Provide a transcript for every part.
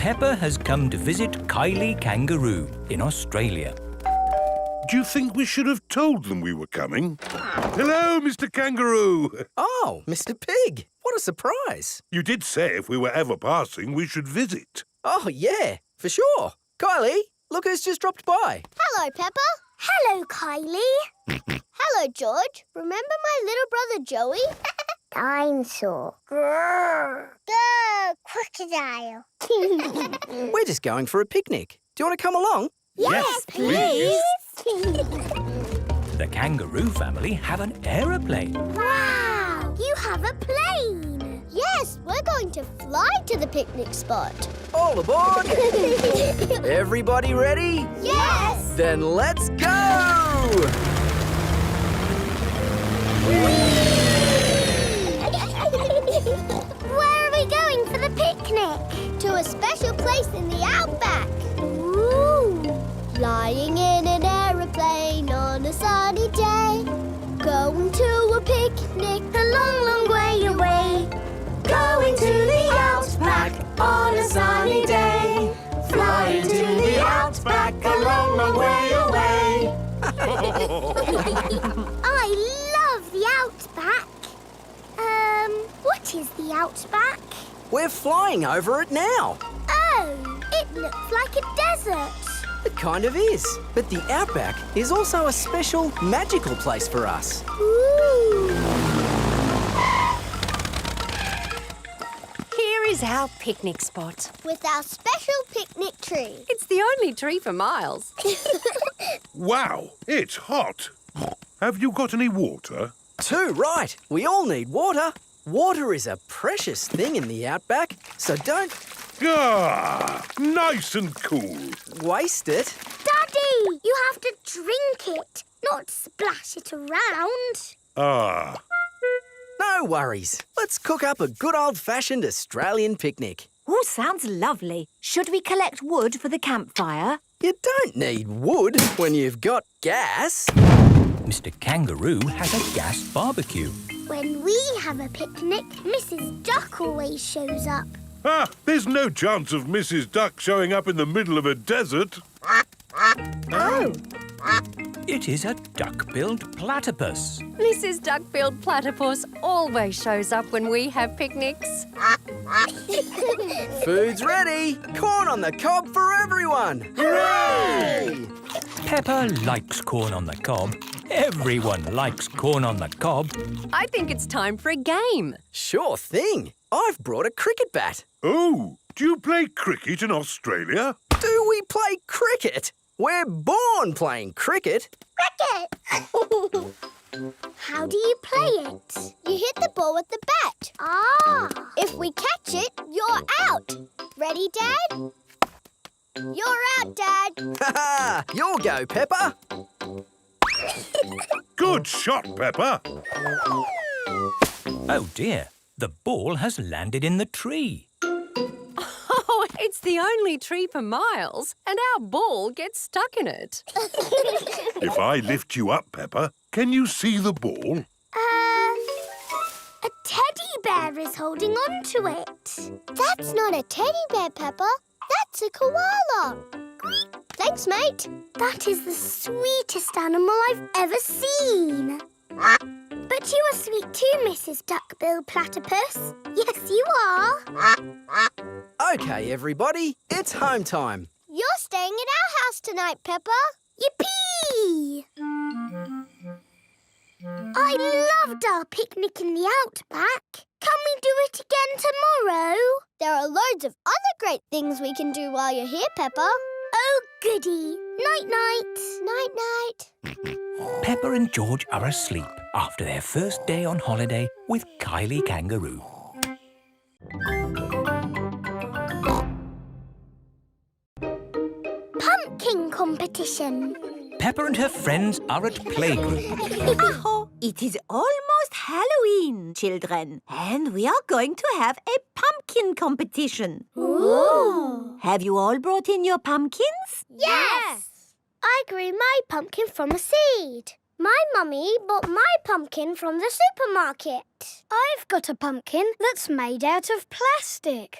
Peppa has come to visit Kylie Kangaroo in Australia. Do you think we should have told them we were coming? Hello, Mr. Kangaroo. Oh, Mr. Pig. What a surprise. You did say if we were ever passing, we should visit. Oh, yeah, for sure. Kylie, look who's just dropped by. Hello, Peppa. Hello, Kylie. Hello, George. Remember my little brother Joey? Dinosaur. Grrr. Grrr, crocodile. We're just going for a picnic. Do you want to come along? Yes, please. The kangaroo family have an aeroplane. Wow! You have a plane. Yes, we're going to fly to the picnic spot. All aboard! Everybody ready? Yes! Then let's go! Where are we going for the picnic? To a special place in the Outback. Ooh! Flying in an aeroplane on a sunny day. Going to a picnic a long, long way away. Going to the Outback on a sunny day. Flying to the Outback a long, long way away. I love the Outback. What is the Outback? We're flying over it now. Oh, it looks like a desert. It kind of is. But the Outback is also a special, magical place for us. Ooh. Here is our picnic spot. With our special picnic tree. It's the only tree for miles. Wow, it's hot. Have you got any water? Too right. We all need water. Water is a precious thing in the Outback, so don't Ah, nice and cool. waste it. Daddy, you have to drink it, not splash it around. Ah, No worries. Let's cook up a good old-fashioned Australian picnic. Oh, sounds lovely. Should we collect wood for the campfire? You don't need wood when you've got gas. Mr. Kangaroo has a gas barbecue. When we have a picnic, Mrs. Duck always shows up. there's no chance of Mrs. Duck showing up in the middle of a desert. Oh. It is a duck-billed platypus. Mrs. Duck-billed Platypus always shows up when we have picnics. Food's ready. Corn on the cob for everyone. Hooray! Peppa likes corn on the cob. Everyone likes corn on the cob. I think it's time for a game. Sure thing. I've brought a cricket bat. Oh, do you play cricket in Australia? Do we play cricket? We're born playing cricket. Cricket! How do you play it? You hit the ball with the bat. Ah! If we catch it, you're out. Ready, Dad? You're out, Dad. Ha ha! You'll go, Peppa. Good shot, Peppa. Oh dear, the ball has landed in the tree. Oh, it's the only tree for miles, and our ball gets stuck in it. If I lift you up, Peppa, can you see the ball? A teddy bear is holding on to it. That's not a teddy bear, Peppa. That's a koala. Thanks, mate. That is the sweetest animal I've ever seen. But you are sweet too, Mrs. Duck-billed Platypus. Yes, you are. OK, everybody, it's home time. You're staying at our house tonight, Peppa. Yippee! I loved our picnic in the Outback. Can we do it again tomorrow? There are loads of other great things we can do while you're here, Peppa. Oh, goody. Night-night. Night-night. Peppa and George are asleep after their first day on holiday with Kylie Kangaroo. Pumpkin competition. Peppa and her friends are at playgroup. Oh, it is almost Halloween, children. And we are going to have a pumpkin competition. Ooh. Have you all brought in your pumpkins? Yes. I grew my pumpkin from a seed. My mummy bought my pumpkin from the supermarket. I've got a pumpkin that's made out of plastic.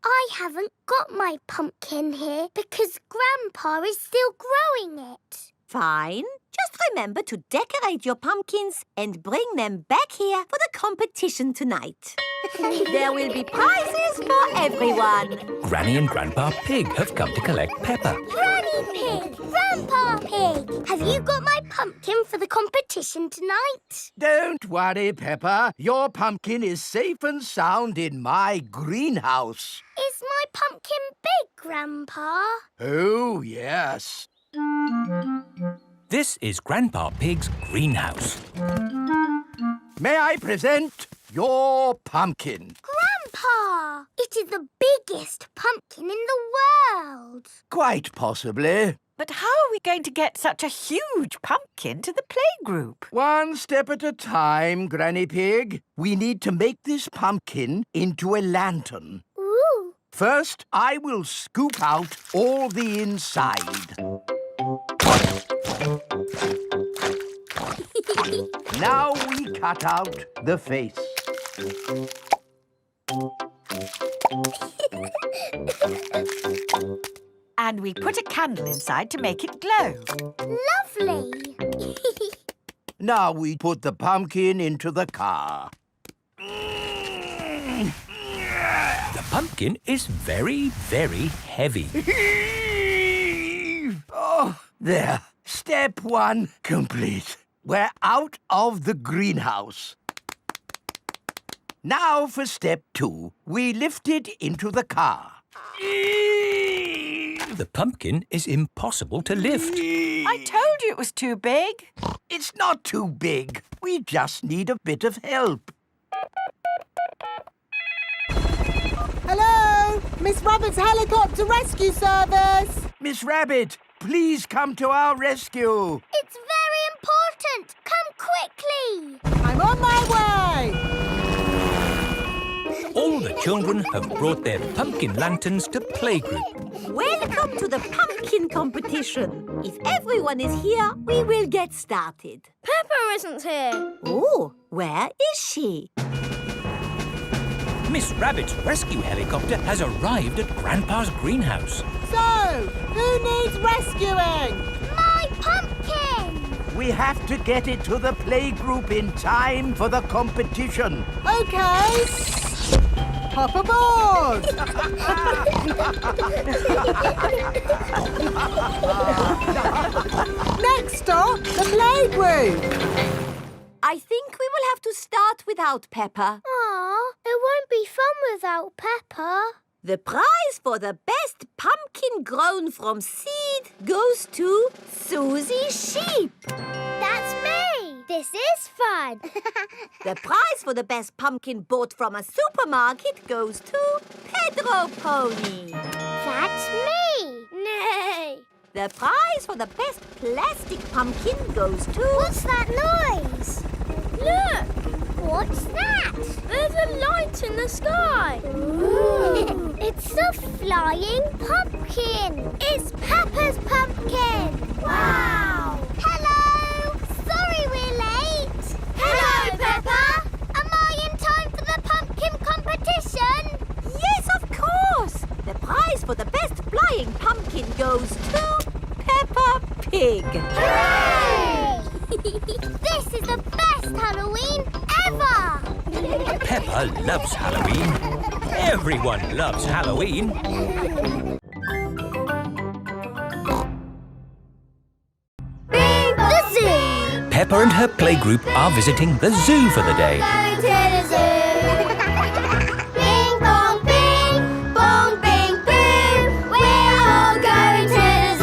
I haven't got my pumpkin here because Grandpa is still growing it. Fine. Just remember to decorate your pumpkins and bring them back here for the competition tonight. There will be prizes for everyone. Granny and Grandpa Pig have come to collect Peppa. Granny Pig! Grandpa Pig! Have you got my pumpkin for the competition tonight? Don't worry, Peppa. Your pumpkin is safe and sound in my greenhouse. Is my pumpkin big, Grandpa? Oh, yes. This is Grandpa Pig's greenhouse. May I present your pumpkin? Grandpa! It is the biggest pumpkin in the world. Quite possibly. But how are we going to get such a huge pumpkin to the playgroup? One step at a time, Granny Pig. We need to make this pumpkin into a lantern. Ooh. First, I will scoop out all the inside. Now we cut out the face. And we put a candle inside to make it glow. Lovely. Now we put the pumpkin into the car. The pumpkin is very, very heavy. Oh, there. Step 1 complete. We're out of the greenhouse. Now for step 2. We lift it into the car. The pumpkin is impossible to lift. I told you it was too big. It's not too big. We just need a bit of help. Hello? Miss Rabbit's helicopter rescue service. Miss Rabbit, please come to our rescue. It's very important. Come quickly. I'm on my way. All the children have brought their pumpkin lanterns to playgroup. Welcome to the pumpkin competition. If everyone is here, we will get started. Peppa isn't here. Oh, where is she? Miss Rabbit's rescue helicopter has arrived at Grandpa's greenhouse. So, who needs rescuing? My pumpkin. We have to get it to the playgroup in time for the competition. Okay. Hop aboard. Next stop, the playgroup. I think we will have to start without Peppa. Aw, it won't be fun without Peppa. The prize for the best pumpkin grown from seed goes to Suzy Sheep. That's me. This is fun. The prize for the best pumpkin bought from a supermarket goes to Pedro Pony. That's me. Nay. The prize for the best plastic pumpkin goes to... What's that noise? Look! What's that? There's a light in the sky. Ooh. It's a flying pumpkin. It's Peppa's pumpkin. Wow! Hello! Sorry we're late. Hello, Peppa. Am I in time for the pumpkin competition? Yes, of course! The prize for the best flying pumpkin goes to Peppa Pig. Hooray! This is the best Halloween ever! Peppa loves Halloween. Everyone loves Halloween. The zoo! Peppa and her playgroup are visiting the zoo for the day. Going to the zoo! Bing bong bing, bong bing boom! We're all going to the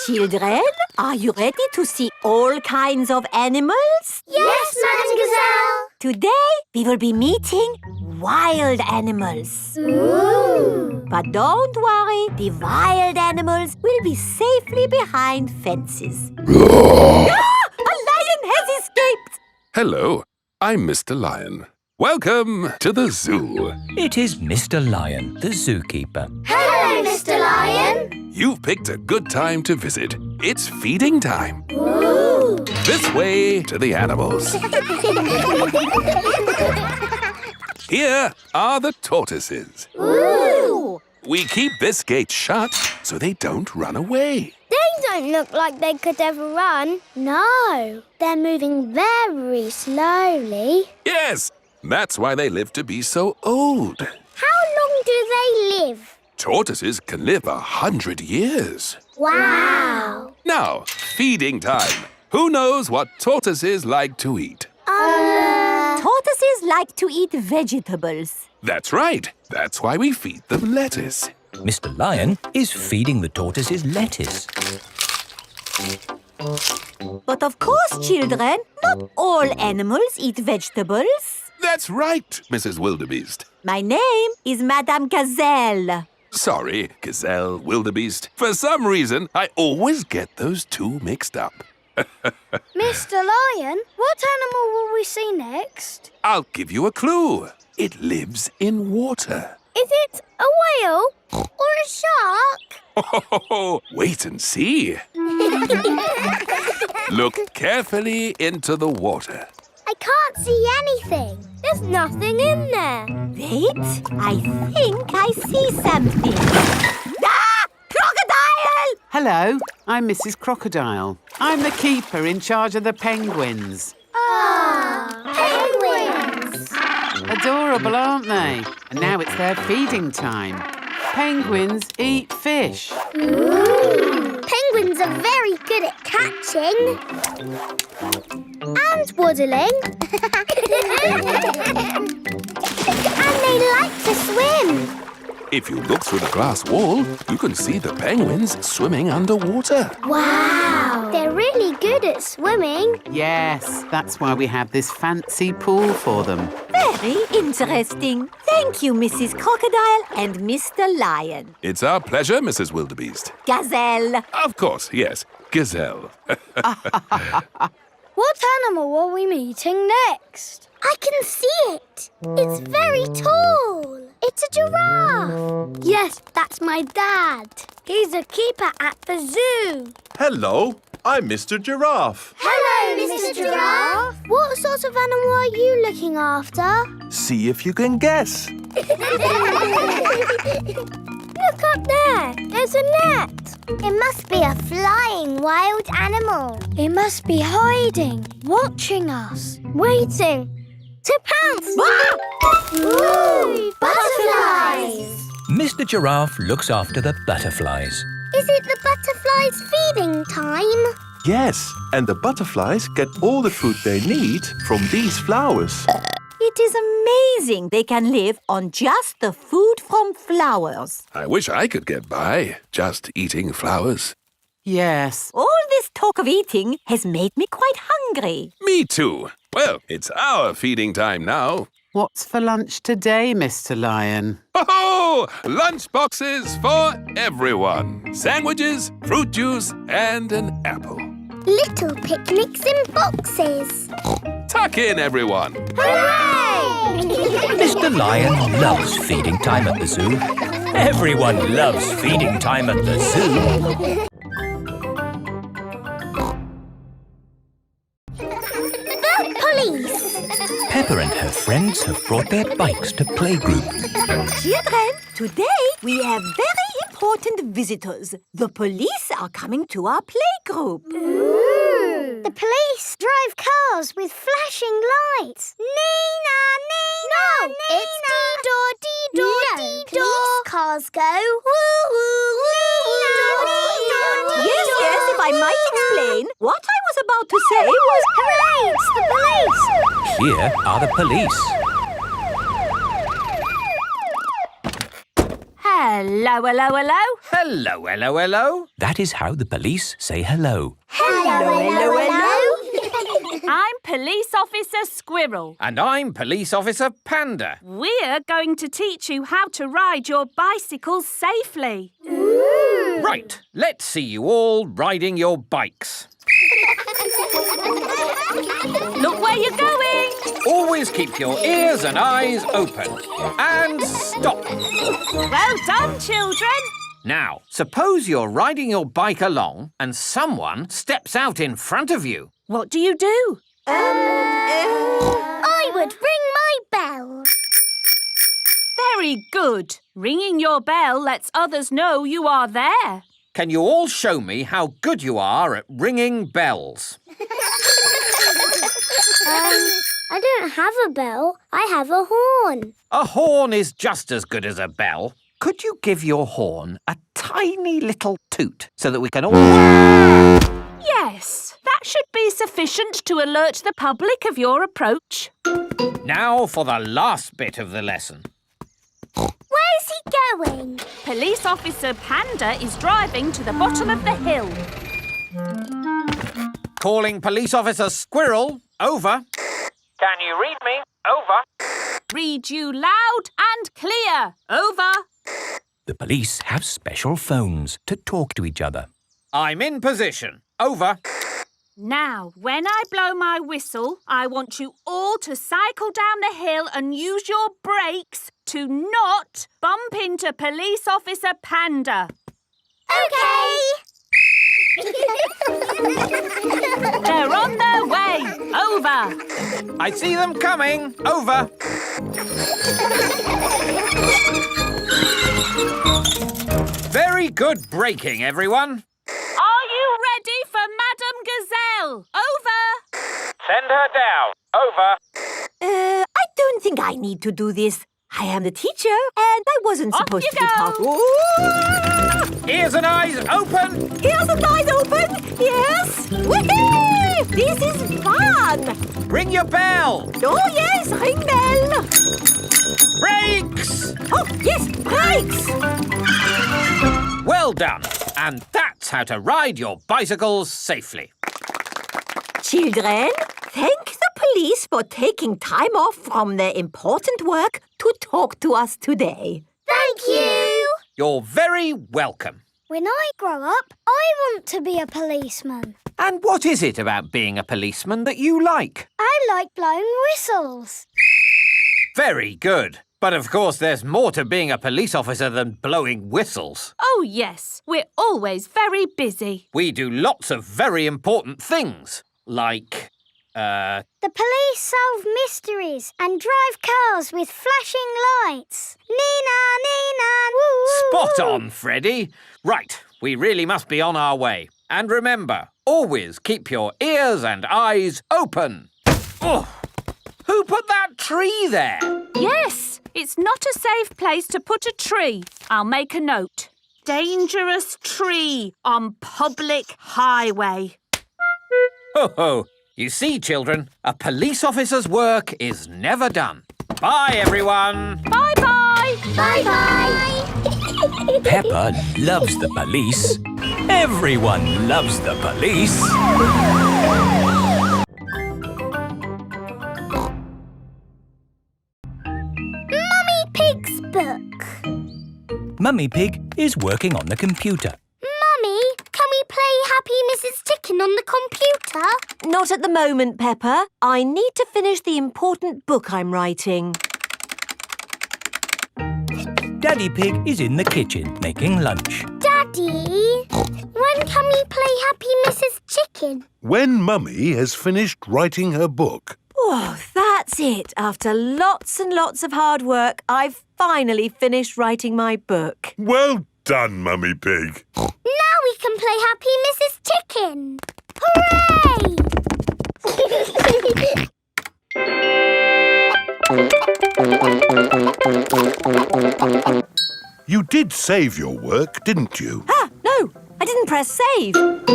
zoo! Children, are you ready to see all kinds of animals? Yes, Madam Gazelle! Today, we will be meeting wild animals. Ooh! But don't worry, the wild animals will be safely behind fences. A lion has escaped! Hello, I'm Mr. Lion. Welcome to the zoo. It is Mr. Lion, the zookeeper. Hello, Mr. Lion! You've picked a good time to visit. It's feeding time. Ooh! This way to the animals. Here are the tortoises. Ooh! We keep this gate shut so they don't run away. They don't look like they could ever run. No, they're moving very slowly. Yes, that's why they live to be so old. How long do they live? Tortoises can live 100 years. Wow! Now, feeding time. Who knows what tortoises like to eat? Tortoises like to eat vegetables. That's right. That's why we feed them lettuce. Mr. Lion is feeding the tortoises lettuce. But of course, children, not all animals eat vegetables. That's right, Mrs. Wildebeest. My name is Madame Gazelle. Sorry, gazelle, wildebeest. For some reason, I always get those two mixed up. Mr. Lion, what animal will we see next? I'll give you a clue. It lives in water. Is it a whale or a shark? Oh, wait and see. Look carefully into the water. I can't see anything. There's nothing in there. Wait, I think I see something. Ah! Crocodile! Hello, I'm Mrs. Crocodile. I'm the keeper in charge of the penguins. Penguins! Adorable, aren't they? And now it's their feeding time. Penguins eat fish. Ooh. Penguins are very good at catching. And waddling. And they like to swim. If you look through the glass wall, you can see the penguins swimming underwater. Wow! They're really good at swimming. Yes, that's why we have this fancy pool for them. Very interesting. Thank you, Mrs. Crocodile and Mr. Lion. It's our pleasure, Mrs. Wildebeest. Gazelle. Of course, yes. Gazelle. What animal are we meeting next? I can see it. It's very tall. It's a giraffe. Yes, that's my dad. He's a keeper at the zoo. Hello, I'm Mr. Giraffe. Hello, Mr. Giraffe. What sort of animal are you looking after? See if you can guess. Look up there. There's a net. It must be a flying wild animal. It must be hiding, watching us, waiting to pounce. Ooh, butterflies. Mr. Giraffe looks after the butterflies. Is it the butterflies' feeding time? Yes, and the butterflies get all the food they need from these flowers. It is amazing they can live on just the food from flowers. I wish I could get by just eating flowers. Yes. All this talk of eating has made me quite hungry. Me too. Well, it's our feeding time now. What's for lunch today, Mr. Lion? Oh, lunch boxes for everyone. Sandwiches, fruit juice, and an apple. Little picnics in boxes. Tuck in, everyone. Hooray! Mr. Lion loves feeding time at the zoo. Everyone loves feeding time at the zoo. The police! Peppa and her friends have brought their bikes to playgroup. Children, today we have very important visitors. The police are coming to our playgroup. Ooh. The police drive cars with flashing lights. Nina, Nina, no, Nina. It's dee-door, dee-door, no, dee-door. Police cars go woo-woo, Nina, Nina. Yes, if I might explain, what I was about to say was... Hooray, it's the police! Here are the police. Hello, hello, hello. Hello, hello, hello. That is how the police say hello. Hello, hello, hello. I'm Police Officer Squirrel. And I'm Police Officer Panda. We're going to teach you how to ride your bicycles safely. Ooh. Right, let's see you all riding your bikes. Look where you're going. Always keep your ears and eyes open. And stop. Well done, children. Now, suppose you're riding your bike along and someone steps out in front of you. What do you do? I would ring my bell. Very good. Ringing your bell lets others know you are there. Can you all show me how good you are at ringing bells? I don't have a bell. I have a horn. A horn is just as good as a bell. Could you give your horn a tiny little toot so that we can all... Yes, that should be sufficient to alert the public of your approach. Now for the last bit of the lesson. Where's he going? Police Officer Panda is driving to the bottom of the hill. Calling Police Officer Squirrel. Over. Can you read me? Over. Read you loud and clear. Over. The police have special phones to talk to each other. I'm in position. Over. Now, when I blow my whistle, I want you all to cycle down the hill and use your brakes to not bump into Police Officer Panda. OK! They're on their way. Over. I see them coming. Over. Very good braking, everyone. Are you ready for Madame Gazelle? Over. Send her down. Over. I don't think I need to do this. I am the teacher, and I wasn't supposed to be part. Ooh! Ears and eyes open. Ears and eyes open. Yes. Woohoo! This is fun. Ring your bell. Oh yes, ring bell. Brakes. Oh yes, brakes. Well done. And that's how to ride your bicycles safely. Children, thank the police for taking time off from their important work to talk to us today. Thank you. You're very welcome. When I grow up, I want to be a policeman. And what is it about being a policeman that you like? I like blowing whistles. Very good. But of course there's more to being a police officer than blowing whistles. Oh, yes. We're always very busy. We do lots of very important things, like... The police solve mysteries and drive cars with flashing lights. Nina, Nina, woo! Spot on, Freddy. Right, we really must be on our way. And remember, always keep your ears and eyes open. Oh, who put that tree there? Yes, it's not a safe place to put a tree. I'll make a note. Dangerous tree on public highway. Ho ho. You see, children, a police officer's work is never done. Bye, everyone. Bye-bye. Bye-bye. Peppa loves the police. Everyone loves the police. Mummy Pig's book. Mummy Pig is working on the computer. Mummy, can we play Happy Mrs. Chicken on the computer? Not at the moment, Peppa. I need to finish the important book I'm writing. Daddy Pig is in the kitchen making lunch. Daddy, when can we play Happy Mrs. Chicken? When Mummy has finished writing her book. Oh, that's it. After lots and lots of hard work, I've finally finished writing my book. Well done, Mummy Pig. Now we can play Happy Mrs. Chicken. Hooray! You did save your work, didn't you? Ah, no, I didn't press save. 40, 90,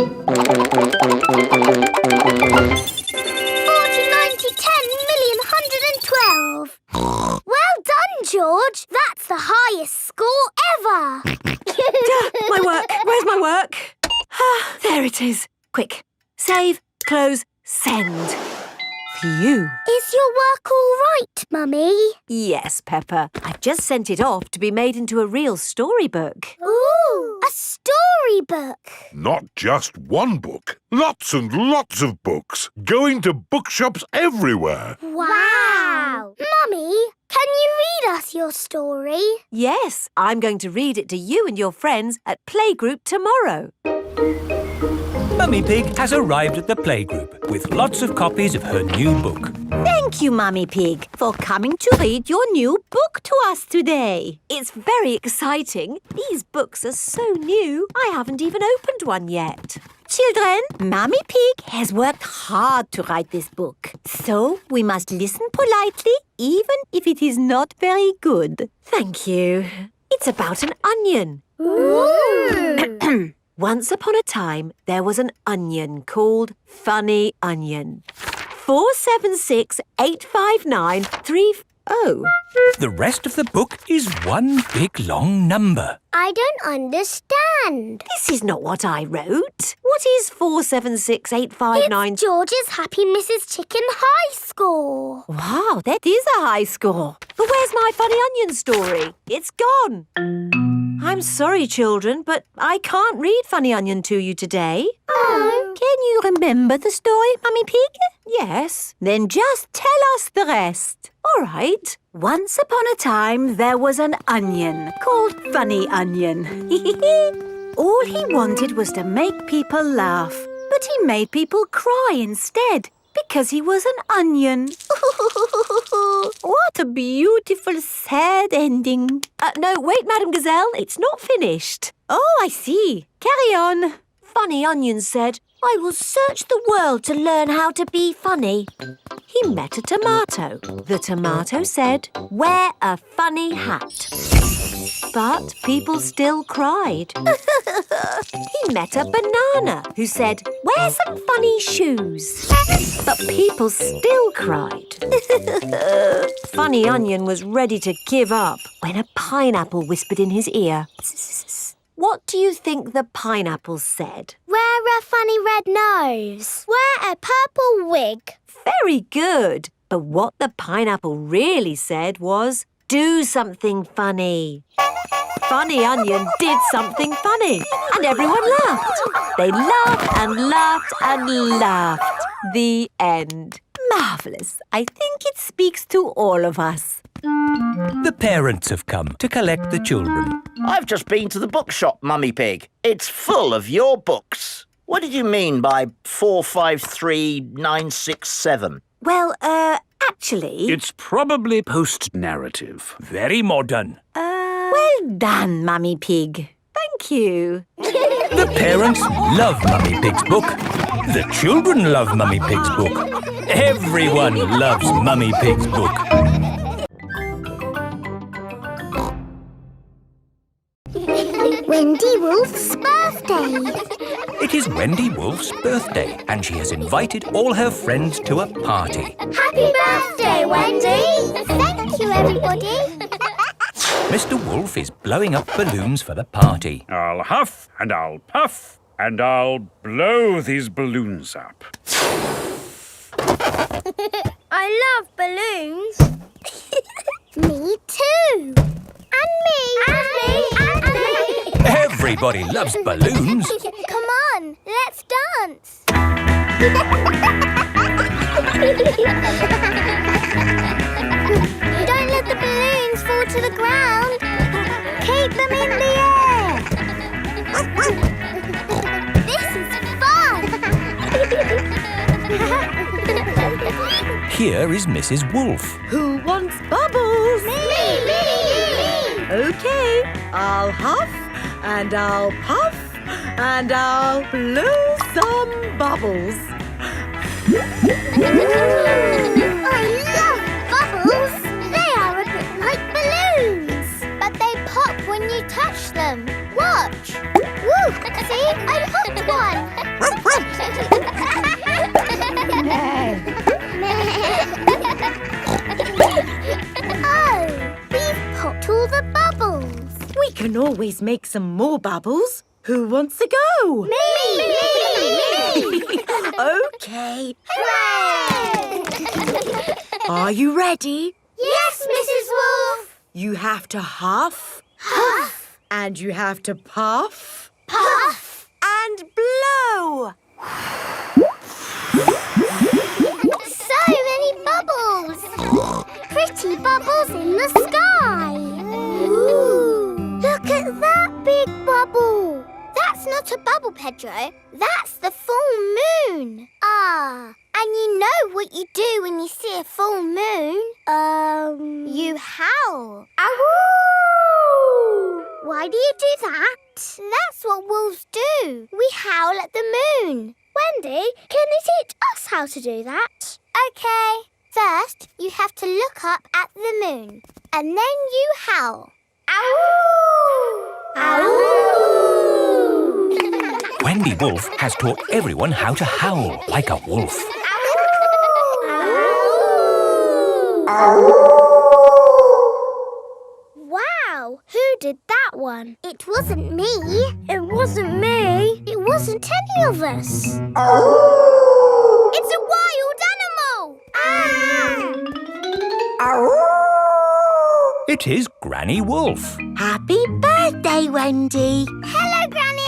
10, million, 112. Well done, George. That's the highest score ever. My work. Where's my work? Ah, there it is. Quick. Save, close, send. Phew. Is your work all right, Mummy? Yes, Peppa. I've just sent it off to be made into a real storybook. Ooh, a storybook. Not just one book. Lots and lots of books. Going to bookshops everywhere. Wow. Mummy, can you read us your story? Yes, I'm going to read it to you and your friends at playgroup tomorrow. Mummy Pig has arrived at the playgroup with lots of copies of her new book. Thank you, Mummy Pig, for coming to read your new book to us today. It's very exciting. These books are so new, I haven't even opened one yet. Children, Mummy Pig has worked hard to write this book. So we must listen politely, even if it is not very good. Thank you. It's about an onion. Ooh. Once upon a time, there was an onion called Funny Onion. 4768593. Oh. The rest of the book is one big long number. I don't understand. This is not what I wrote. What is 4768593? It's George's Happy Mrs. Chicken high score. Wow, that is a high score. But where's my Funny Onion story? It's gone. I'm sorry, children, but I can't read Funny Onion to you today. Oh. Can you remember the story, Mummy Pig? Yes. Then just tell us the rest. All right. Once upon a time, there was an onion called Funny Onion. All he wanted was to make people laugh, but he made people cry instead because he was an onion. What a beautiful, sad ending. No, wait, Madame Gazelle, it's not finished. Oh, I see. Carry on. Funny Onion said, I will search the world to learn how to be funny. He met a tomato. The tomato said, wear a funny hat. But people still cried. He met a banana who said, wear some funny shoes. But people still cried. Funny Onion was ready to give up when a pineapple whispered in his ear. What do you think the pineapple said? Wear a funny red nose. Wear a purple wig. Very good. But what the pineapple really said was, do something funny. Funny Onion did something funny, and everyone laughed. They laughed and laughed and laughed. The end. Marvellous. I think it speaks to all of us. The parents have come to collect the children. I've just been to the bookshop, Mummy Pig. It's full of your books. What did you mean by 453967? Well, actually... It's probably post-narrative. Very modern. Well done, Mummy Pig. Thank you. The parents love Mummy Pig's book. The children love Mummy Pig's book. Everyone loves Mummy Pig's book. Wendy Wolf's birthday. It is Wendy Wolf's birthday, and she has invited all her friends to a party. Happy birthday, Wendy! Thank you, everybody. Mr. Wolf is blowing up balloons for the party. I'll huff and I'll puff and I'll blow these balloons up. I love balloons. Me too. And me. And me. And me. Everybody loves balloons. Come on, let's dance. Don't let the balloons fall to the ground. Keep them in the air. This is fun. Here is Mrs. Wolf. Who wants bubbles? Me. Okay, I'll huff and I'll puff and I'll blow some bubbles. I love bubbles. They are a bit like balloons, but they pop when you touch them. Watch. Woo! See, I popped one. Oh, we've popped all the bubbles. We can always make some more bubbles. Who wants to go? Me! Okay. Hooray! Are you ready? Yes, Mrs. Wolf. You have to huff. Huff. And you have to puff. Puff. And blow. So many bubbles. Pretty bubbles in the sky. Ooh. Look at that big bubble. That's not a bubble, Pedro. That's the the full moon. Ah, and you know what you do when you see a full moon? You howl. Ow! Why do you do that? That's what wolves do. We howl at the moon. Wendy, can you teach us how to do that? OK. First, you have to look up at the moon. And then you howl. Ow! Ow! Wendy Wolf has taught everyone how to howl like a wolf. Wow, who did that one? It wasn't me. It wasn't me. It wasn't any of us. It's a wild animal. It is Granny Wolf. Happy birthday, Wendy. Hello, Granny.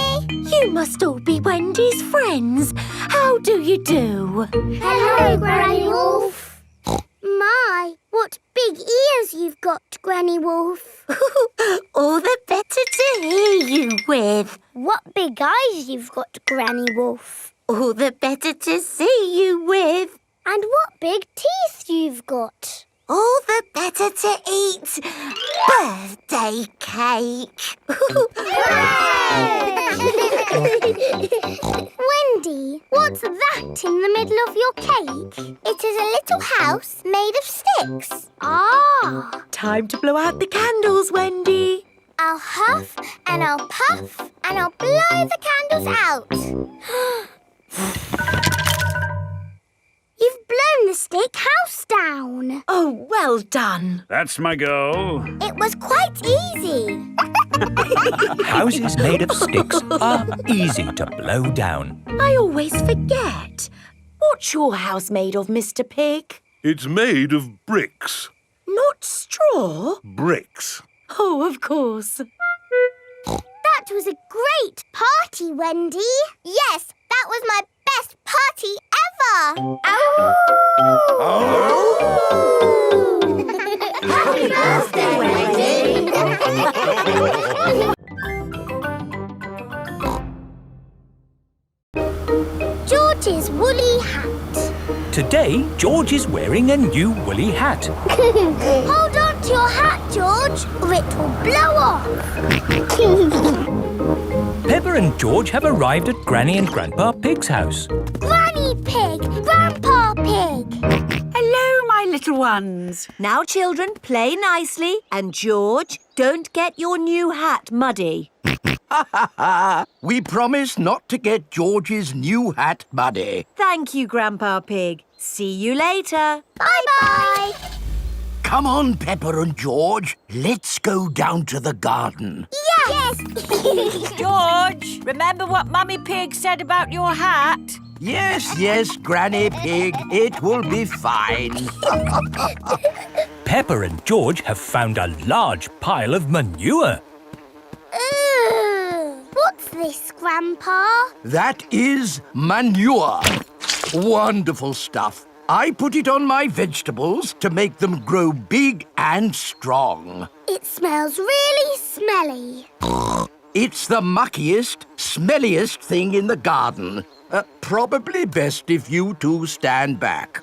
You must all be Wendy's friends. How do you do? Hello, Granny Wolf. My, what big ears you've got, Granny Wolf. All the better to hear you with. What big eyes you've got, Granny Wolf. All the better to see you with. And what big teeth you've got. All the better to eat birthday cake. Wendy, what's that in the middle of your cake? It is a little house made of sticks. Ah! Time to blow out the candles, Wendy. I'll huff and I'll puff and I'll blow the candles out. You've blown the stick house down. Oh, well done. That's my go. It was quite easy. Houses made of sticks are easy to blow down. I always forget. What's your house made of, Mr. Pig? It's made of bricks. Not straw? Bricks. Oh, of course. That was a great party, Wendy. Yes, that was my best party ever. Happy birthday, Wendy. George's woolly hat. Today, George is wearing a new woolly hat. Hold on to your hat, George, or it will blow off. Peppa and George have arrived at Granny and Grandpa Pig's house. Granny Pig, Grandpa Pig. Hello, my little ones. Now, children, play nicely. And, George, don't get your new hat muddy. We promise not to get George's new hat muddy. Thank you, Grandpa Pig. See you later. Bye-bye. Come on, Peppa and George. Let's go down to the garden. Yes. George, remember what Mummy Pig said about your hat? Yes, Granny Pig. It will be fine. Peppa and George have found a large pile of manure. What's this, Grandpa? That is manure. Wonderful stuff. I put it on my vegetables to make them grow big and strong. It smells really smelly. It's the muckiest, smelliest thing in the garden. Probably best if you two stand back.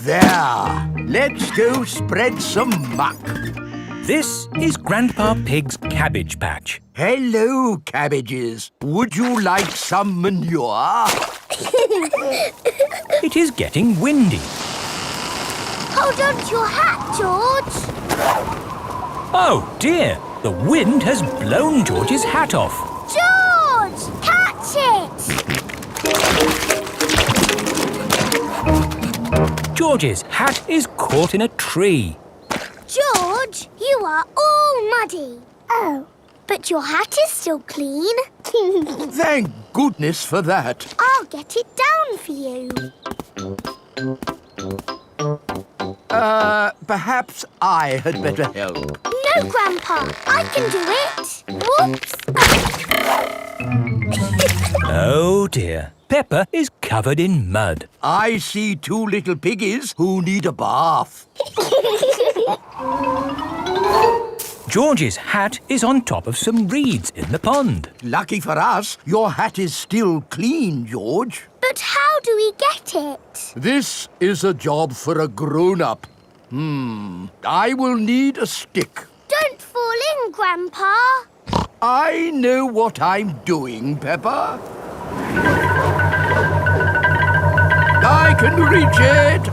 There. Let's go spread some muck. This is Grandpa Pig's cabbage patch. Hello, cabbages. Would you like some manure? It is getting windy. Hold on to your hat, George. Oh, dear. The wind has blown George's hat off. George, catch it. George's hat is caught in a tree. George, you are all muddy. Oh, but your hat is still clean. Thank goodness for that. I'll get it down for you. Perhaps I had better help. No, Grandpa, I can do it. Whoops. Oh, dear. Peppa is covered in mud. I see two little piggies who need a bath. George's hat is on top of some reeds in the pond. Lucky for us, your hat is still clean, George. But how do we get it? This is a job for a grown-up. I will need a stick. Don't fall in, Grandpa. I know what I'm doing, Peppa. I can reach it.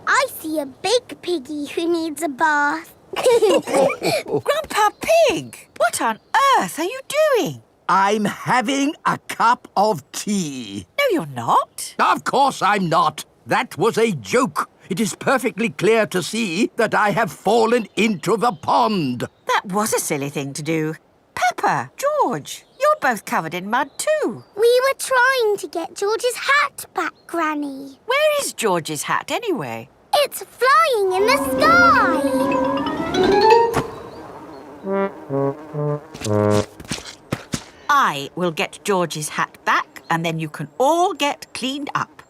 I see a big piggy who needs a bath. Grandpa Pig, what on earth are you doing? I'm having a cup of tea. No, you're not. Of course I'm not. That was a joke. It is perfectly clear to see that I have fallen into the pond. That was a silly thing to do. Peppa, George, you're both covered in mud too. We were trying to get George's hat back, Granny. Where is George's hat anyway? It's flying in the sky. I will get George's hat back and then you can all get cleaned up.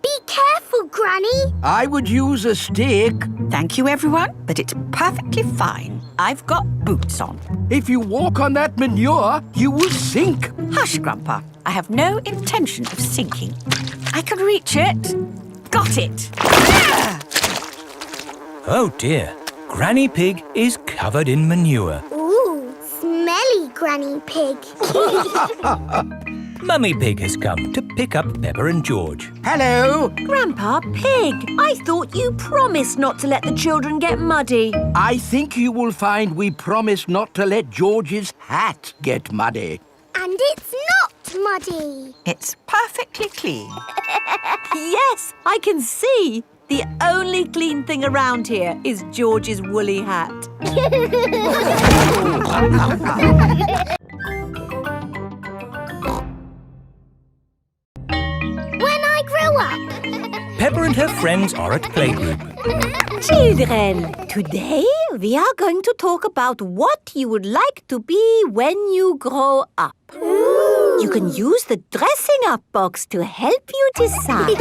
Be careful, Granny. I would use a stick. Thank you, everyone, but it's perfectly fine. I've got boots on. If you walk on that manure, you will sink. Hush, Grandpa. I have no intention of sinking. I can reach it. Got it. Oh dear, Granny Pig is covered in manure. Ooh, smelly Granny Pig. Mummy Pig has come to pick up Peppa and George. Hello. Grandpa Pig, I thought you promised not to let the children get muddy. I think you will find we promised not to let George's hat get muddy. And it's not muddy. It's perfectly clean. Yes, I can see. The only clean thing around here is George's woolly hat. When I grow up. Peppa and her friends are at playgroup. Children, today we are going to talk about what you would like to be when you grow up. Ooh. You can use the dressing up box to help you decide.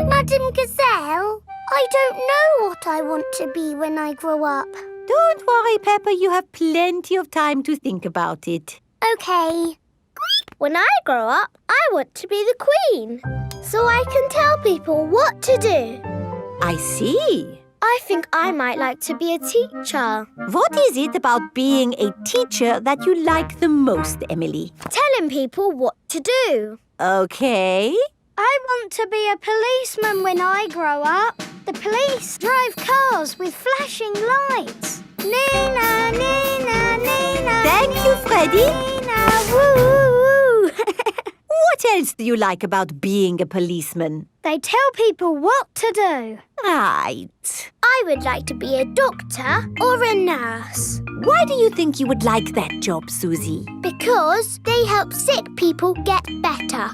Madam Gazelle, I don't know what I want to be when I grow up. Don't worry, Peppa, you have plenty of time to think about it. Okay. When I grow up, I want to be the Queen, so I can tell people what to do. I see. I think I might like to be a teacher. What is it about being a teacher that you like the most, Emily? Telling people what to do. Okay. I want to be a policeman when I grow up. The police drive cars with flashing lights. Nina, Nina, Nina. Thank you, Freddy. Nina, woo. What else do you like about being a policeman? They tell people what to do. Right. I would like to be a doctor or a nurse. Why do you think you would like that job, Suzy? Because they help sick people get better.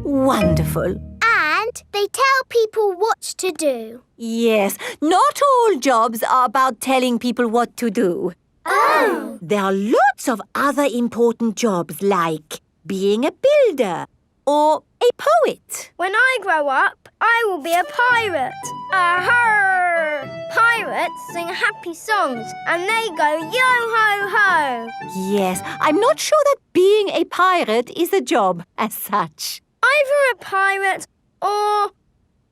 Wonderful. And they tell people what to do. Yes, not all jobs are about telling people what to do. Oh! There are lots of other important jobs like being a builder or a poet. When I grow up, I will be a pirate. Aha! Pirates sing happy songs and they go yo-ho-ho. Yes, I'm not sure that being a pirate is a job as such. Either a pirate or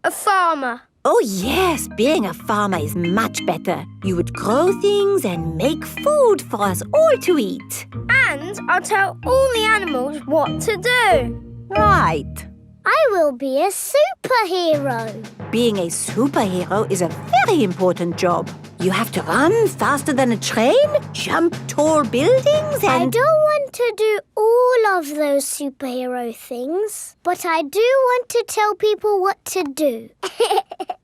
a farmer. Oh yes, being a farmer is much better. You would grow things and make food for us all to eat. And I'll tell all the animals what to do. Right. I will be a superhero. Being a superhero is a very important job. You have to run faster than a train, jump tall buildings and... I don't want to do all of those superhero things, but I do want to tell people what to do.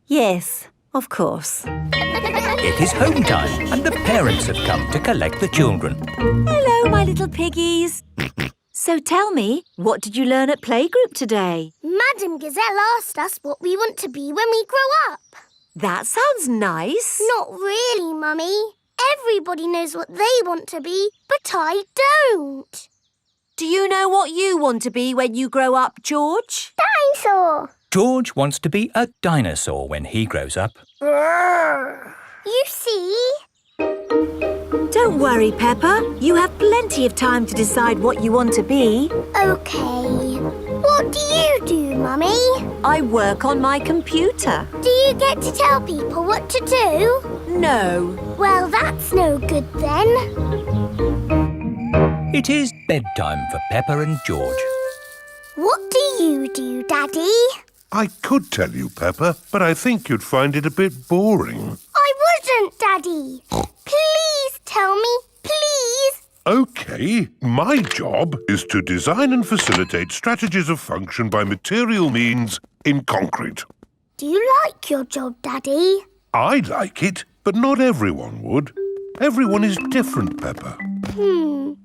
Yes, of course. It is home time and the parents have come to collect the children. Hello, my little piggies. So tell me, what did you learn at playgroup today? Madam Gazelle asked us what we want to be when we grow up. That sounds nice. Not really, Mummy. Everybody knows what they want to be, but I don't. Do you know what you want to be when you grow up, George? Dinosaur. George wants to be a dinosaur when he grows up. You see? Don't worry, Peppa. You have plenty of time to decide what you want to be. OK. What do you do, Mummy? I work on my computer. Do you get to tell people what to do? No. Well, that's no good then. It is bedtime for Peppa and George. What do you do, Daddy? I could tell you, Peppa, but I think you'd find it a bit boring. I wouldn't, Daddy. Please tell me, please. OK, my job is to design and facilitate strategies of function by material means in concrete. Do you like your job, Daddy? I like it, but not everyone would. Everyone is different, Peppa.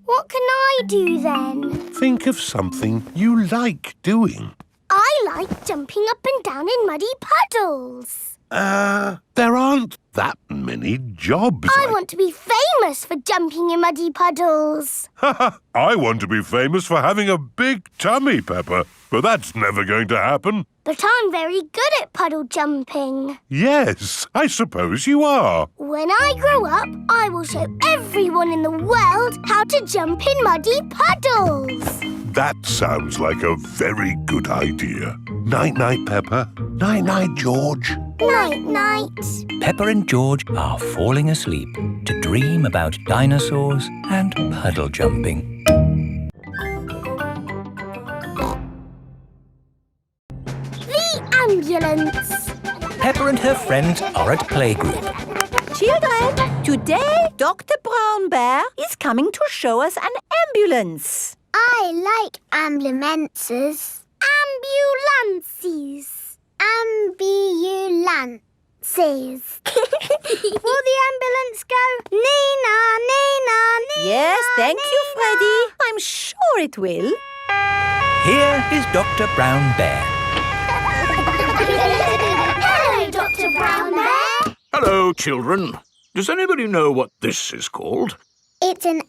What can I do then? Think of something you like doing. I like jumping up and down in muddy puddles. There aren't that many jobs. I want to be famous for jumping in muddy puddles. I want to be famous for having a big tummy, Peppa, but that's never going to happen. But I'm very good at puddle jumping. Yes, I suppose you are. When I grow up, I will show everyone in the world how to jump in muddy puddles. That sounds like a very good idea. Night-night, Peppa. Night-night, George. Night-night. Peppa and George are falling asleep to dream about dinosaurs and puddle jumping. The ambulance. Peppa and her friends are at playgroup. Children, today Dr. Brown Bear is coming to show us an ambulance. I like ambulances. Ambulances. Ambulances. Will the ambulance go Nina, Nina, Nina? Yes, thank you, Freddy. I'm sure it will. Here is Dr. Brown Bear. Hello, Dr. Brown Bear. Hello, children. Does anybody know what this is called? It's an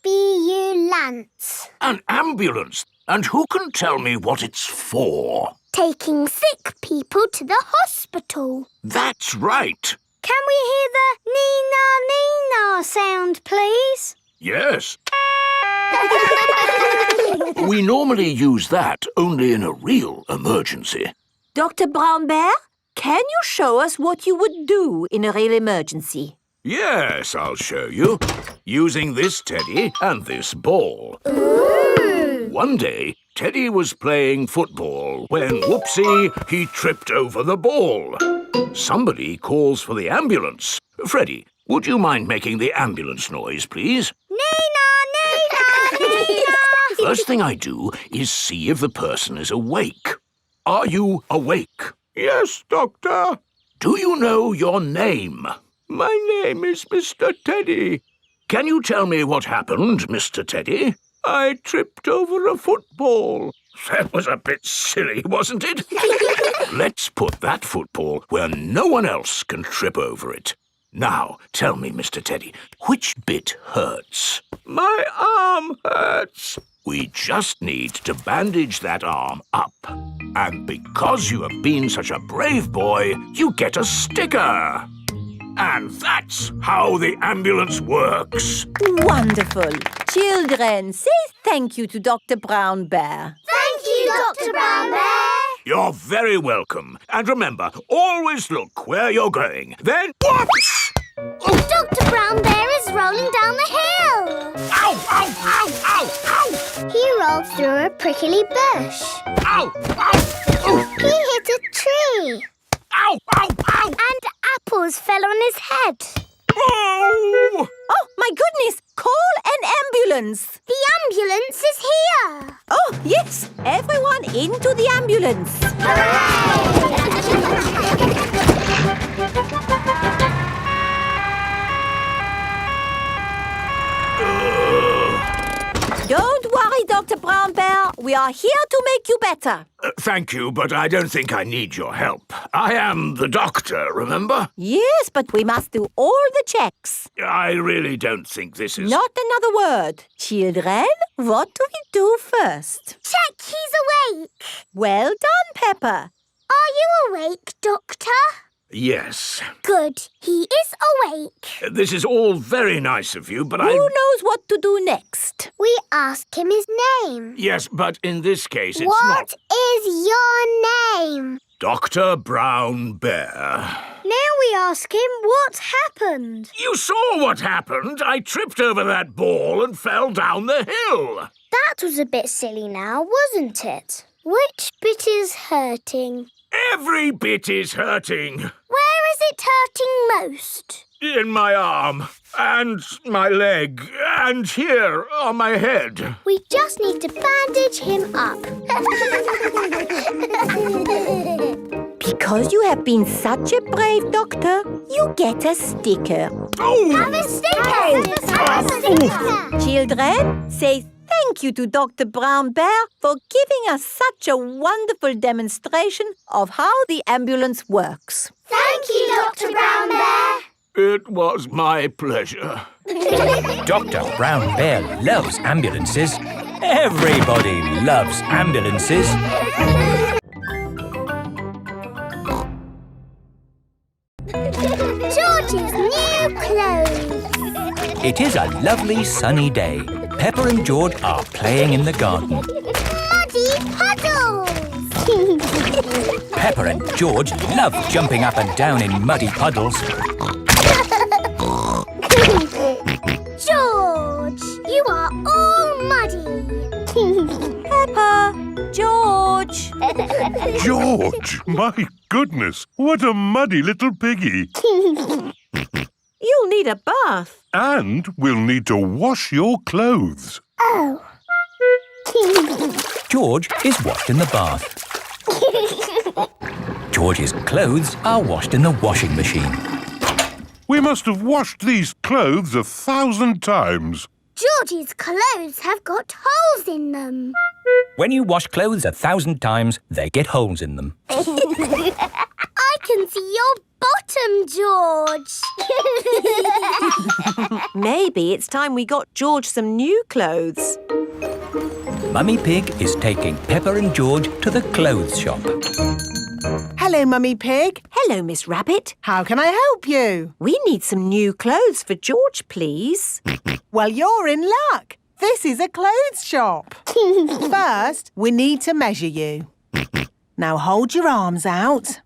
ambulance. An ambulance? And who can tell me what it's for? Taking sick people to the hospital. That's right. Can we hear the Nina, Nina sound, please? Yes. We normally use that only in a real emergency. Dr. Brown Bear, can you show us what you would do in a real emergency? Yes, I'll show you. Using this teddy and this ball. Ooh. One day, Teddy was playing football when, whoopsie, he tripped over the ball. Somebody calls for the ambulance. Freddy, would you mind making the ambulance noise, please? Nina, Nina, Nina. First thing I do is see if the person is awake. Are you awake? Yes, Doctor. Do you know your name? My name is Mr. Teddy. Can you tell me what happened, Mr. Teddy? I tripped over a football. That was a bit silly, wasn't it? Let's put that football where no one else can trip over it. Now, tell me, Mr. Teddy, which bit hurts? My arm hurts. We just need to bandage that arm up. And because you have been such a brave boy, you get a sticker. And that's how the ambulance works. Wonderful. Children, say thank you to Dr. Brown Bear. Thank you, Dr. Brown Bear. You're very welcome. And remember, always look where you're going. Then, whoops! Dr. Brown Bear is rolling down the hill. Ow, ow, ow, ow, ow! He rolled through a prickly bush. Ow, ow! He hit a tree. Ow, ow, ow! And apples fell on his head. Oh! Oh, my goodness! Call an ambulance! The ambulance is here! Oh, yes! Everyone into the ambulance! Don't worry, Dr. Brown Bear. We are here to make you better. Thank you, but I don't think I need your help. I am the doctor, remember? Yes, but we must do all the checks. I really don't think this is... Not another word. Children, what do we do first? Check he's awake. Well done, Peppa. Are you awake, Doctor? Yes. Good. He is awake. This is all very nice of you, but Who knows what to do next? We asked him his name. Yes, but in this case it's What is your name? Dr. Brown Bear. Now we ask him what happened. You saw what happened. I tripped over that ball and fell down the hill. That was a bit silly now, wasn't it? Which bit is hurting? Every bit is hurting. Where is it hurting most? In my arm, and my leg, and here on my head. We just need to bandage him up. Because you have been such a brave doctor, you get a sticker. Oh! Have a sticker! Have a sticker! Children, say thank you to Dr. Brown Bear for giving us such a wonderful demonstration of how the ambulance works. Thank you, Dr. Brown Bear. It was my pleasure. Dr. Brown Bear loves ambulances. Everybody loves ambulances. George's new clothes. It is a lovely sunny day. Peppa and George are playing in the garden. Muddy puddles. Peppa and George love jumping up and down in muddy puddles. George, you are all muddy. Peppa, George. George, my goodness, what a muddy little piggy. You'll need a bath. And we'll need to wash your clothes. Oh. George is washed in the bath. George's clothes are washed in the washing machine. We must have washed these clothes 1,000 times. George's clothes have got holes in them. When you wash clothes 1,000 times, they get holes in them. I can see your bottom, George. Maybe it's time we got George some new clothes. Mummy Pig is taking Peppa and George to the clothes shop. Hello, Mummy Pig. Hello, Miss Rabbit. How can I help you? We need some new clothes for George, please. Well, you're in luck. This is a clothes shop. First, we need to measure you. Now hold your arms out.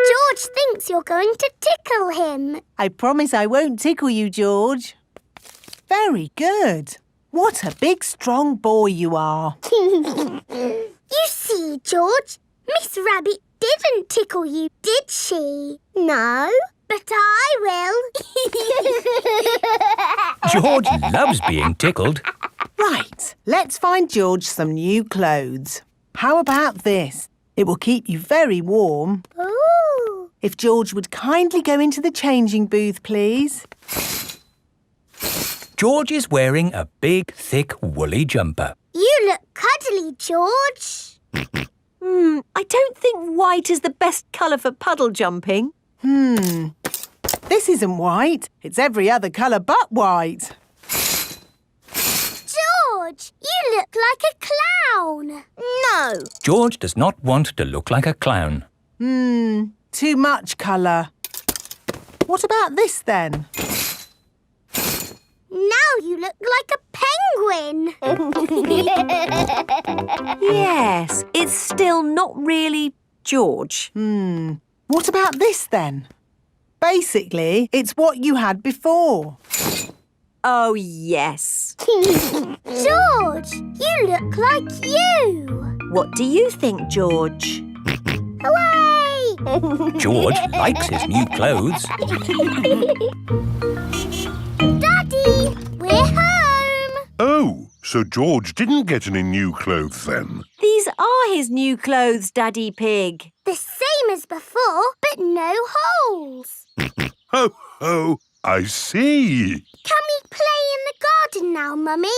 George thinks you're going to tickle him. I promise I won't tickle you, George. Very good. What a big, strong boy you are. You see, George, Miss Rabbit didn't tickle you, did she? No, but I will. George loves being tickled. Right, let's find George some new clothes. How about this? It will keep you very warm. Ooh. If George would kindly go into the changing booth, please. George is wearing a big, thick, woolly jumper. You look cuddly, George. I don't think white is the best colour for puddle jumping. This isn't white. It's every other colour but white. George, you look like a clown. No. George does not want to look like a clown. Too much colour. What about this then? Now you look like a penguin. Yes, it's still not really George. What about this then? Basically, it's what you had before. Oh, yes. George, you look like you. What do you think, George? Hooray! George likes his new clothes. Daddy, we're home. Oh, so George didn't get any new clothes then? These are his new clothes, Daddy Pig. The same as before, but no holes. Ho, ho, I see. Can we play in the garden now, Mummy?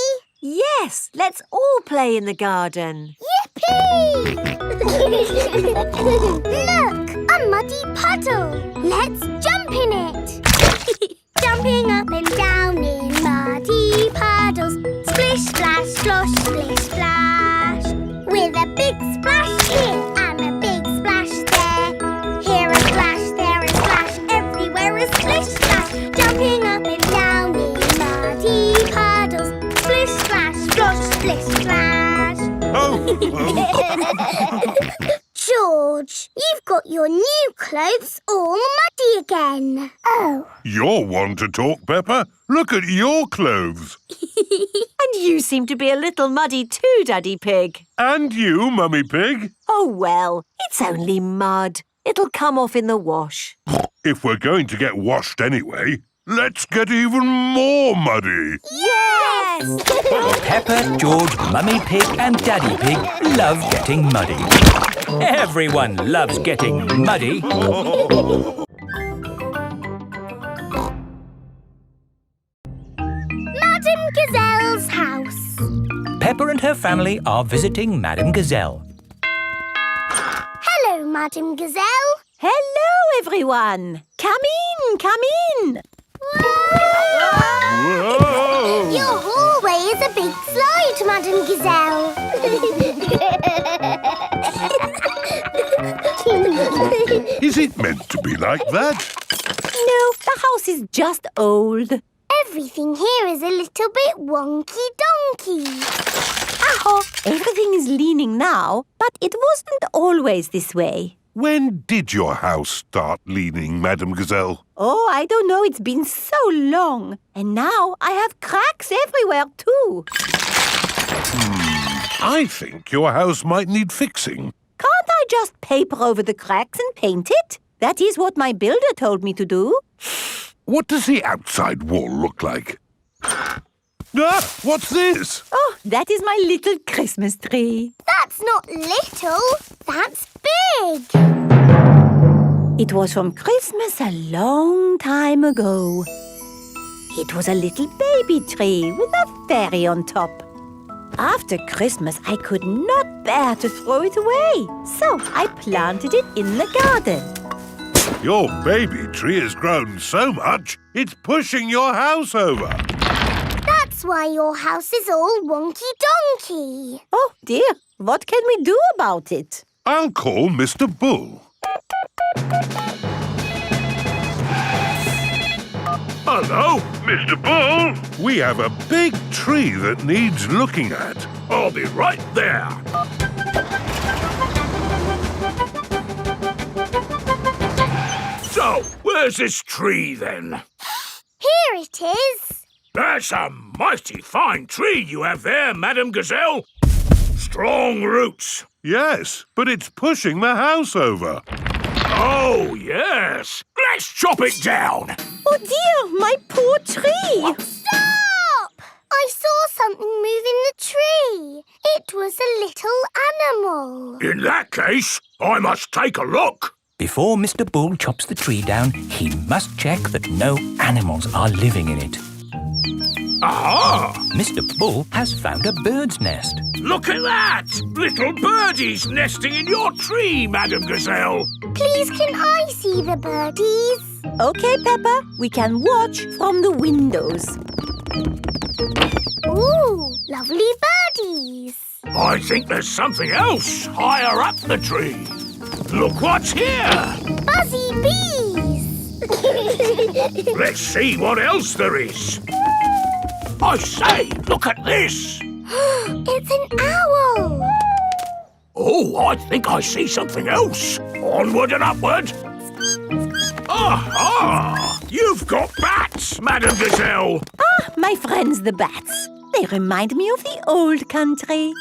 Yes, let's all play in the garden. Yippee! Look, a muddy puddle. Let's jump in it. Jumping up and down in muddy puddles. Splish, splash, slosh, splish, splash. With a big splash here Splish splash. Oh! George, you've got your new clothes all muddy again. Oh. You're one to talk, Peppa. Look at your clothes. And you seem to be a little muddy too, Daddy Pig. And you, Mummy Pig. Oh, well, it's only mud. It'll come off in the wash. If we're going to get washed anyway, let's get even more muddy. Yes! Peppa, George, Mummy Pig and Daddy Pig love getting muddy. Everyone loves getting muddy. Madame Gazelle's house. Peppa and her family are visiting Madame Gazelle. Hello, Madame Gazelle. Hello, everyone. Come in. Whoa! Your hallway is a big slide, Madame Gazelle. Is it meant to be like that? No, the house is just old. Everything here is a little bit wonky-donkey. Aha! Everything is leaning now, but it wasn't always this way. When did your house start leaning, Madame Gazelle? Oh, I don't know. It's been so long. And now I have cracks everywhere too. I think your house might need fixing. Can't I just paper over the cracks and paint it? That is what my builder told me to do. What does the outside wall look like? Ah! What's this? Oh, that is my little Christmas tree. That's not little, that's big. It was from Christmas a long time ago. It was a little baby tree with a fairy on top. After Christmas, I could not bear to throw it away, so I planted it in the garden. Your baby tree has grown so much, it's pushing your house over. That's why your house is all wonky-donkey. Oh, dear. What can we do about it? I'll call Mr. Bull. Hello? Mr. Bull, we have a big tree that needs looking at. I'll be right there. So, where's this tree then? Here it is. That's a mighty fine tree you have there, Madame Gazelle. Strong roots. Yes, but it's pushing the house over. Oh, yes. Let's chop it down. Oh, dear, my poor tree. Stop! I saw something move in the tree. It was a little animal. In that case, I must take a look. Before Mr. Bull chops the tree down, he must check that no animals are living in it. Aha! Mr. Bull has found a bird's nest. Look at that! Little birdies nesting in your tree, Madame Gazelle. Please, can I see the birdies? OK, Peppa. We can watch from the windows. Ooh, lovely birdies. I think there's something else higher up the tree. Look what's here! Buzzy bees. Let's see what else there is. I say, look at this. It's an owl. Oh, I think I see something else. Onward and upward. Aha! You've got bats, Madame Gazelle. Ah, my friends the bats. They remind me of the old country.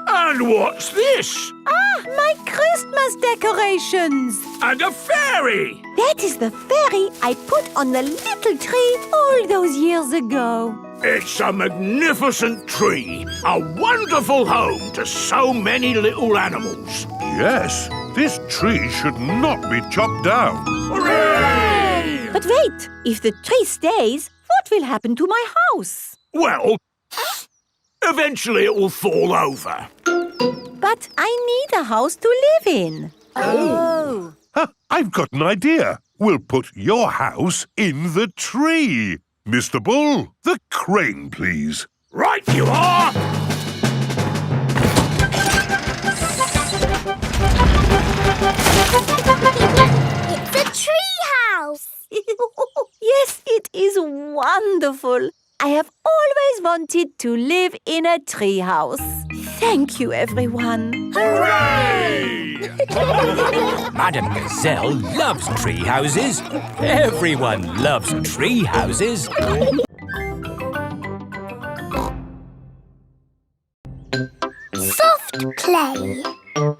And what's this? Ah, my Christmas decorations. And a fairy. That is the fairy I put on the little tree all those years ago. It's a magnificent tree. A wonderful home to so many little animals. Yes, this tree should not be chopped down. Hooray! But wait, if the tree stays, what will happen to my house? Well, eventually it will fall over. But I need a house to live in. Oh. I've got an idea. We'll put your house in the tree. Mr. Bull, the crane, please. Right you are! It's a tree house. Yes, it is wonderful. I have always wanted to live in a treehouse. Thank you, everyone. Hooray! Madame Gazelle loves tree houses. Everyone loves tree houses. Soft play.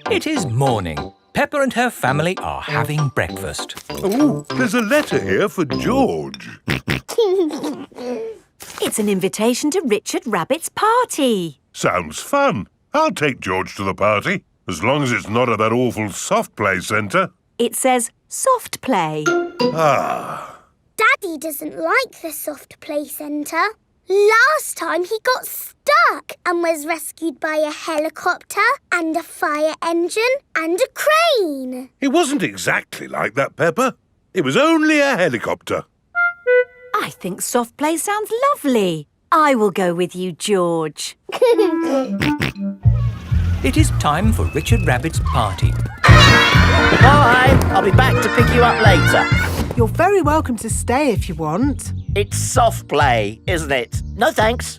It is morning. Peppa and her family are having breakfast. Oh, there's a letter here for George. It's an invitation to Richard Rabbit's party. Sounds fun. I'll take George to the party, as long as it's not at that awful soft play centre. It says soft play. Ah. Daddy doesn't like the soft play centre. Last time he got stuck and was rescued by a helicopter and a fire engine and a crane. It wasn't exactly like that, Peppa. It was only a helicopter. I think soft play sounds lovely. I will go with you, George. It is time for Richard Rabbit's party. Bye! I'll be back to pick you up later. You're very welcome to stay if you want. It's soft play, isn't it? No thanks.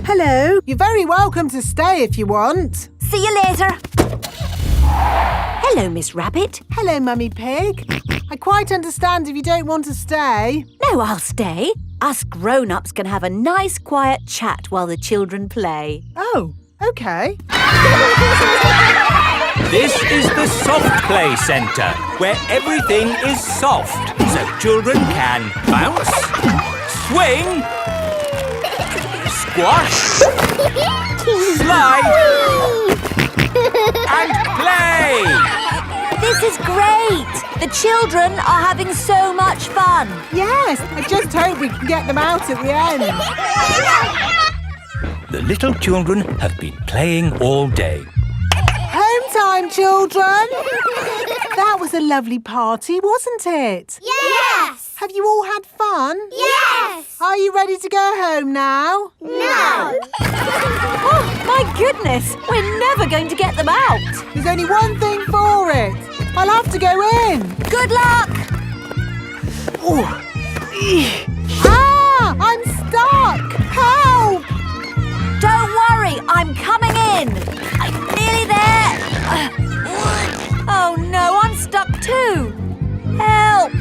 Hello. You're very welcome to stay if you want. See you later. Hello, Miss Rabbit. Hello, Mummy Pig. I quite understand if you don't want to stay. No, I'll stay. Us grown-ups can have a nice, quiet chat while the children play. Oh, OK. This is the soft play centre, where everything is soft, so children can bounce, swing, squash, slide, and play. This is great. The children are having so much fun. Yes, I just hope we can get them out at the end. The little children have been playing all day. Home time, children. That was a lovely party, wasn't it? Yes! Have you all had fun? Yes! Are you ready to go home now? No! Oh, my goodness. We're never going to get them out. There's only one thing for it. I'll have to go in. Good luck. Ah! I'm stuck! Help! Don't worry, I'm coming in. I'm nearly there. Oh no, I'm stuck too. Help!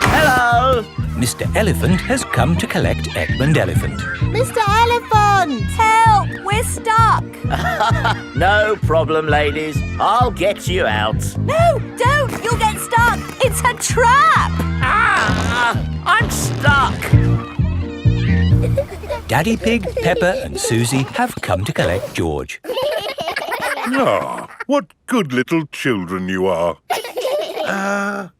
Hello! Mr. Elephant has come to collect Edmund Elephant. Mr. Elephant! Help! We're stuck. No problem, ladies. I'll get you out. No, don't! You'll get stuck. It's a trap. Ah! I'm stuck. Daddy Pig, Peppa and Suzy have come to collect George. Ah, what good little children you are.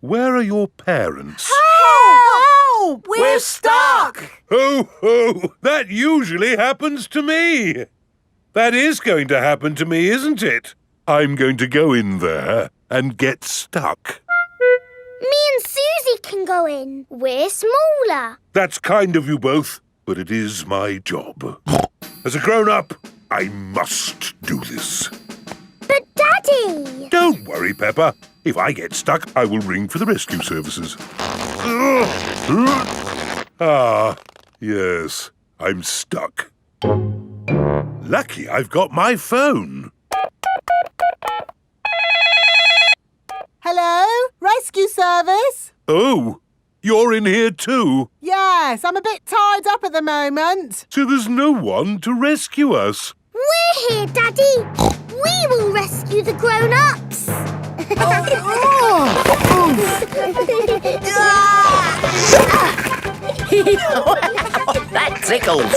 Where are your parents? Help! We're stuck! Ho, ho! That usually happens to me. That is going to happen to me, isn't it? I'm going to go in there and get stuck. Me and Suzy can go in. We're smaller. That's kind of you both, but it is my job. As a grown-up, I must do this. But Daddy! Don't worry, Peppa. If I get stuck, I will ring for the rescue services. Ah, yes, I'm stuck. Lucky I've got my phone. Hello? Rescue service? Oh, you're in here too? Yes, I'm a bit tied up at the moment. So there's no one to rescue us. We're here, Daddy. We will rescue the grown-ups. That tickles.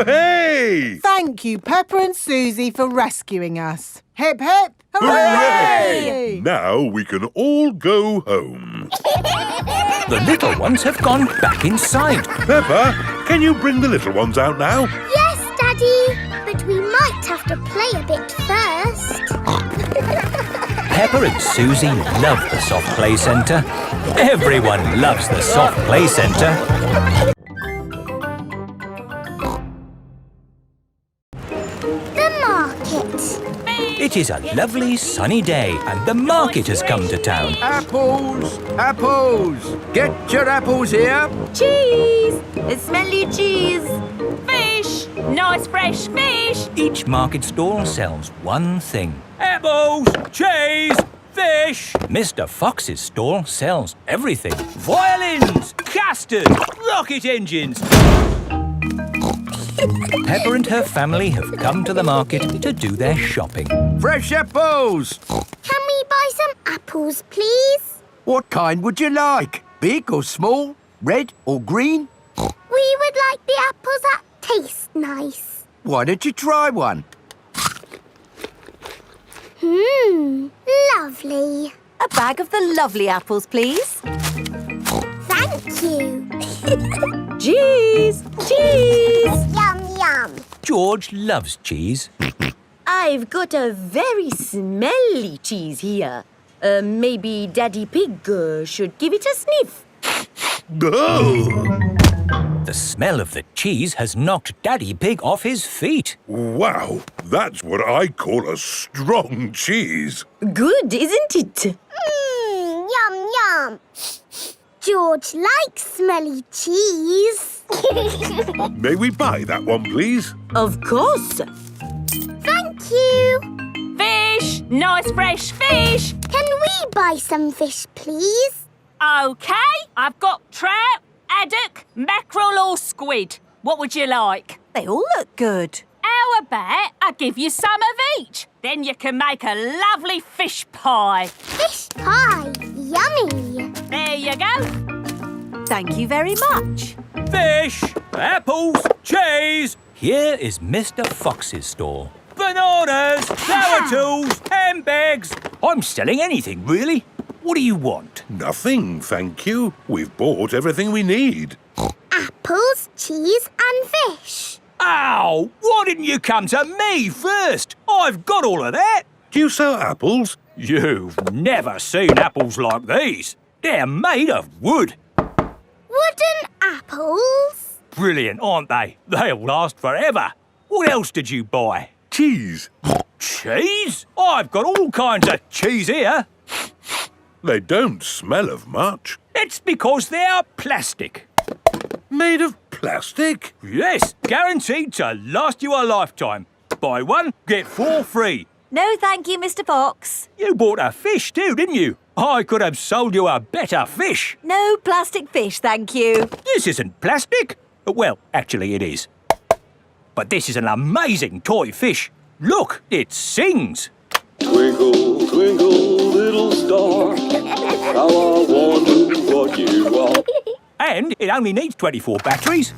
Hey! Thank you, Peppa and Suzy, for rescuing us. Hip, hip, Hooray! Now we can all go home. The little ones have gone back inside. Peppa, can you bring the little ones out now? Yes, Daddy. But we might have to play a bit first. Peppa and Suzy love the soft play centre. Everyone loves the soft play centre. The market. It It is a lovely sunny day and the market has come to town. Apples! Apples! Get your apples here! Cheese! Smelly cheese! Fish! Nice fresh fish! Each market stall sells one thing. Apples! Cheese! Fish! Mr. Fox's stall sells everything. Violins! Custard! Rocket engines! Peppa and her family have come to the market to do their shopping. Fresh apples! Can we buy some apples, please? What kind would you like? Big or small? Red or green? We would like the apples that taste nice. Why don't you try one? Lovely. A bag of the lovely apples, please. Thank you. Cheese! Cheese! Yum, yum. George loves cheese. I've got a very smelly cheese here. Maybe Daddy Pig should give it a sniff. The smell of the cheese has knocked Daddy Pig off his feet. Wow, that's what I call a strong cheese. Good, isn't it? Yum, yum. George likes smelly cheese. May we buy that one, please? Of course. Thank you. Fish! Nice fresh fish! Can we buy some fish, please? OK, I've got trout, haddock, mackerel or squid. What would you like? They all look good. How about I give you some of each? Then you can make a lovely fish pie. Fish pie? Yummy. There you go. Thank you very much. Fish, apples, cheese. Here is Mr. Fox's store. Bananas, power tools, handbags. I'm selling anything, really. What do you want? Nothing, thank you. We've bought everything we need. Apples, cheese and fish. Ow! Why didn't you come to me first? I've got all of that. Do you sell apples? You've never seen apples like these. They're made of wood. Wooden apples? Brilliant, aren't they? They'll last forever. What else did you buy? Cheese. Cheese? I've got all kinds of cheese here. They don't smell of much. It's because they're plastic. Made of plastic? Yes, guaranteed to last you a lifetime. Buy one, get 4 free. No, thank you, Mr. Fox. You bought a fish too, didn't you? I could have sold you a better fish. No plastic fish, thank you. This isn't plastic. Well, actually it is. But this is an amazing toy fish. Look, it sings. Twinkle, twinkle, little star, how I wonder what you are. And it only needs 24 batteries.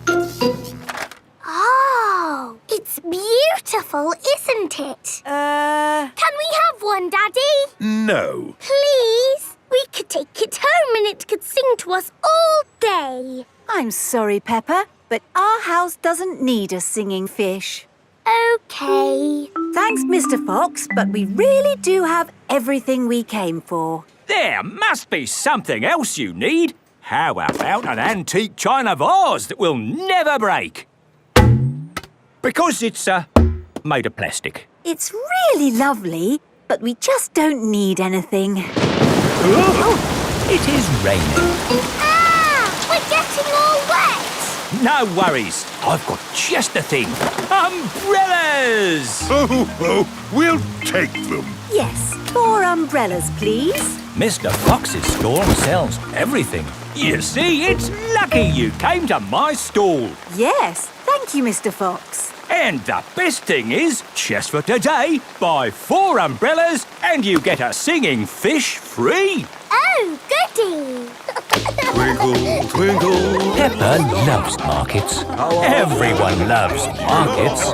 Oh, it's beautiful, isn't it? Can we have one, Daddy? No. Please? We could take it home and it could sing to us all day. I'm sorry, Peppa, but our house doesn't need a singing fish. OK. Thanks, Mr. Fox, but we really do have everything we came for. There must be something else you need. How about an antique china vase that will never break? Because it's made of plastic. It's really lovely, but we just don't need anything. Oh, it is raining. Ah! We're getting all wet! No worries. I've got just the thing. Umbrellas! Oh, we'll take them. Yes, 4 umbrellas, please. Mr. Fox's store sells everything. You see, it's lucky you came to my stall. Yes, thank you, Mr. Fox. And the best thing is, just for today, buy 4 umbrellas and you get a singing fish free. Oh, goody! Twinkle, twinkle. Peppa loves markets. Everyone loves markets.